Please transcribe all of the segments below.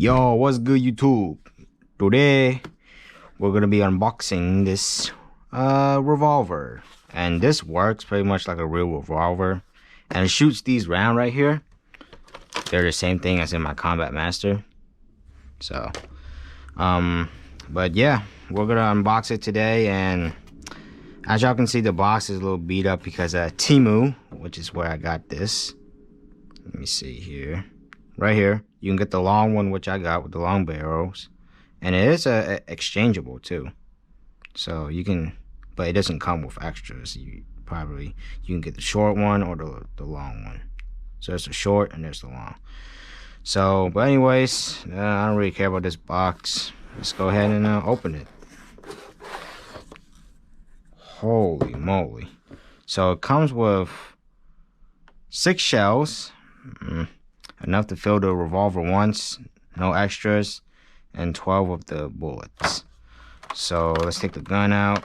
Yo, what's good, YouTube? Today we're gonna be unboxing this revolver, and this works pretty much like a real revolver, and it shoots these round right here. They're the same thing as in my Combat Master. So but yeah, we're gonna unbox it today, and as y'all can see, the box is a little beat up because Temu, which is where I got this. Let me see here. Right here, you can get the long one, which I got with the long barrels, and it is exchangeable too. So you can, but it doesn't come with extras. You can get the short one or the long one. So there's the short and there's the long. So, but anyways, I don't really care about this box. Let's go ahead and open it. Holy moly! So it comes with 6 shells. Enough to fill the revolver once, no extras, and 12 of the bullets. So let's take the gun out.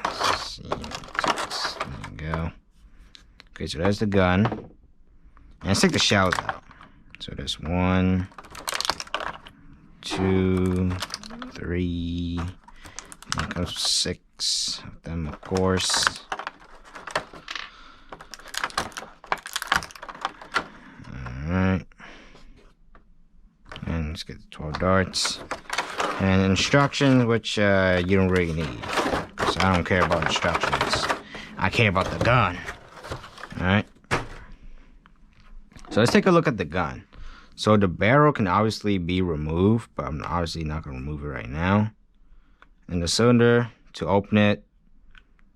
Let's see. There you go. Okay, so there's the gun. And let's take the shells out. So there's 1, 2, 3, and it comes with 6 of them, of course. Alright, and let's get the 12 darts and instructions, which you don't really need, so I don't care about instructions. I care about the gun. Alright, so let's take a look at the gun. So the barrel can obviously be removed, but I'm obviously not going to remove it right now. And the cylinder, to open it,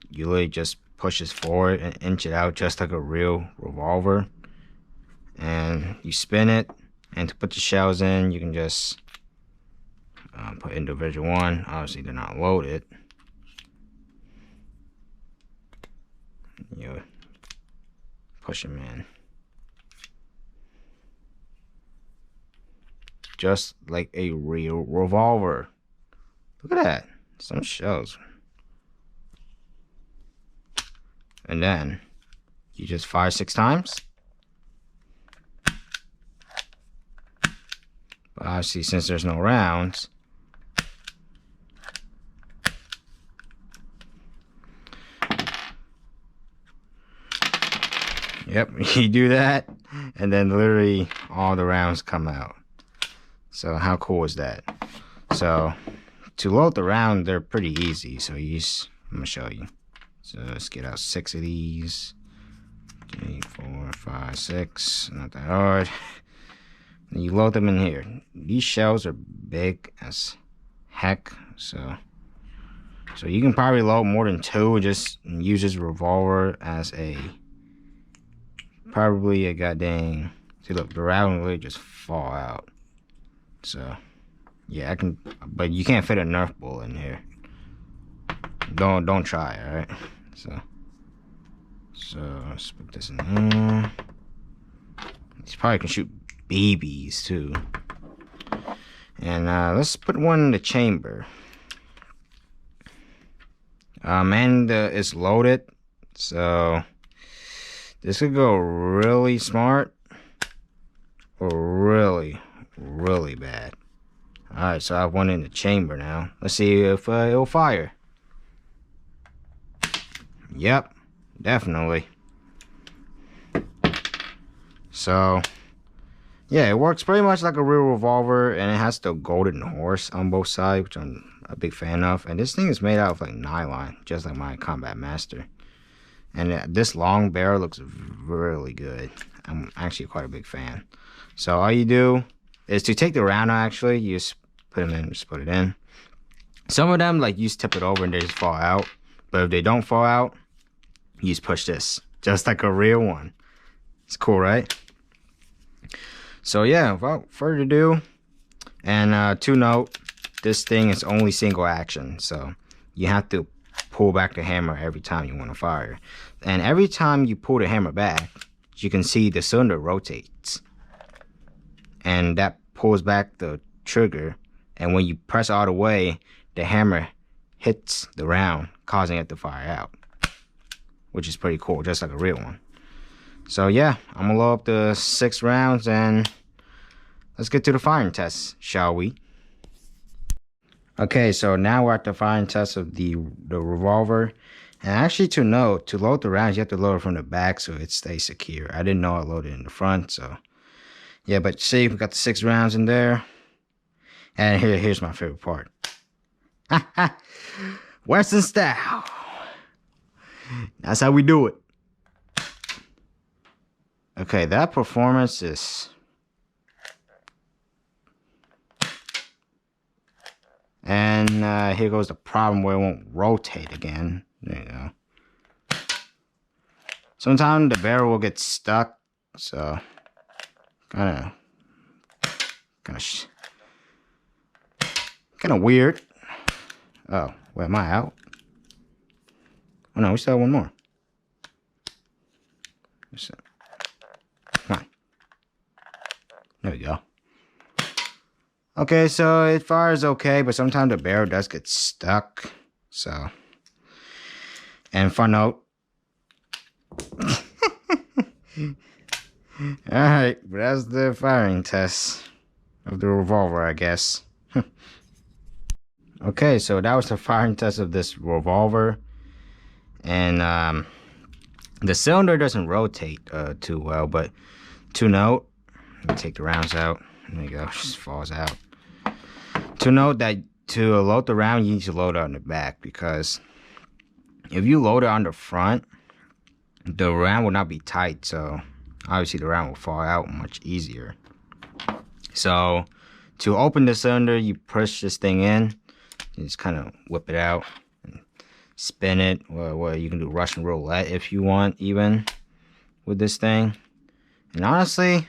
you literally just push this forward and inch it out just like a real revolver. And you spin it, and to put the shells in, you can just put individual one. Obviously, they're not loaded. You push them in, just like a real revolver. Look at that, some shells. And then you just fire 6 times. But obviously, since there's no rounds, yep, you do that, and then literally all the rounds come out. So how cool is that? So to load the round, they're pretty easy. So I'm gonna show you. So let's get out 6 of these. 3, 4, 5, 6. Not that hard. And you load them in here. These shells are big as heck, so you can probably load more than 2 and just use this revolver as probably a goddamn. See, look, the round will just fall out. So yeah, I can, but you can't fit a Nerf bullet in here. Don't try, all right? So let's put this in here. These probably can shoot BBs too. And let's put one in the chamber. And it's loaded, so this could go really smart or really bad. Alright, so I have one in the chamber now. Let's see if it'll fire. Yep, definitely. So yeah, it works pretty much like a real revolver, and it has the golden horse on both sides, which I'm a big fan of. And this thing is made out of like nylon, just like my Combat Master. And this long barrel looks really good. I'm actually quite a big fan. So all you do is to take the round out, actually, you just put them in, just put it in. Some of them, like, you just tip it over and they just fall out. But if they don't fall out, you just push this, just like a real one. It's cool, right? So yeah, without further ado, and to note, this thing is only single action, so you have to pull back the hammer every time you want to fire. And every time you pull the hammer back, you can see the cylinder rotates, and that pulls back the trigger, and when you press all the way, the hammer hits the round, causing it to fire out, which is pretty cool, just like a real one. So yeah, I'm gonna load up the 6 rounds and let's get to the firing test, shall we? Okay, so now we're at the firing test of the revolver. And actually, to note, to load the rounds, you have to load it from the back so it stays secure. I didn't know I loaded it in the front, so yeah. But see, we got the 6 rounds in there. And here's my favorite part. Western style. That's how we do it. Okay, that performance is... And here goes the problem where it won't rotate again. There you go. Sometimes the barrel will get stuck, so kind of weird. Oh, wait, am I out? Oh no, we still have one more. Come on. There we go. Okay, so it fires okay, but sometimes the barrel does get stuck. So, and fun note. Alright, but that's the firing test of the revolver, I guess. Okay, so that was the firing test of this revolver. And the cylinder doesn't rotate too well, but to note, let me take the rounds out. There you go, it just falls out. To note that to load the round, you need to load it on the back, because if you load it on the front, the round will not be tight, so obviously the round will fall out much easier. So to open the cylinder, you push this thing in, you just kind of whip it out and spin it, or you can do Russian roulette if you want, even with this thing. And honestly,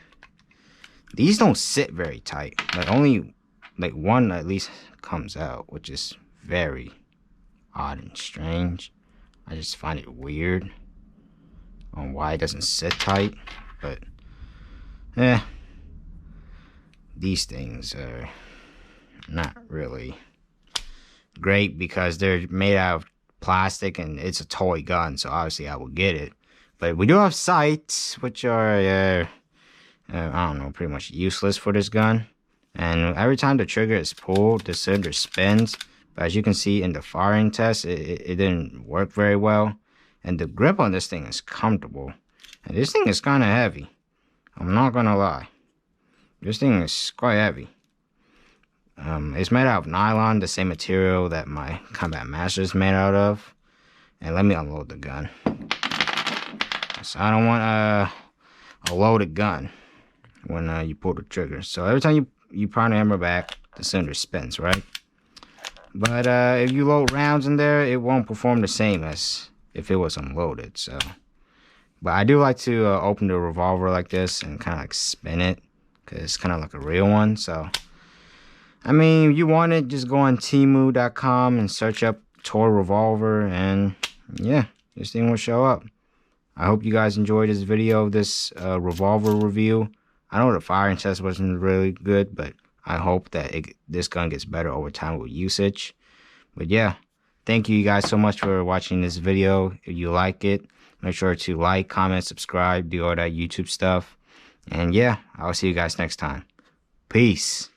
these don't sit very tight. Like only like one at least comes out, which is very odd and strange. I just find it weird on why it doesn't sit tight. But these things are not really great because they're made out of plastic and it's a toy gun, so obviously I will get it. But we do have sights, which are I don't know, pretty much useless for this gun. And every time the trigger is pulled, the cylinder spins. But as you can see in the firing test, it didn't work very well. And the grip on this thing is comfortable. And this thing is kind of heavy. I'm not gonna lie. This thing is quite heavy. It's made out of nylon, the same material that my Combat Master is made out of. And let me unload the gun. So I don't want a loaded gun when you pull the trigger. So every time you prime the hammer back, the cylinder spins, right? But if you load rounds in there, it won't perform the same as if it was unloaded. So, but I do like to open the revolver like this and kind of like spin it, because it's kind of like a real one. So, I mean, if you want it, just go on Temu.com and search up toy revolver, and yeah, this thing will show up. I hope you guys enjoyed this video of this revolver review. I know the firing test wasn't really good, but I hope that this gun gets better over time with usage. But yeah, thank you guys so much for watching this video. If you like it, make sure to like, comment, subscribe, do all that YouTube stuff. And yeah, I'll see you guys next time. Peace.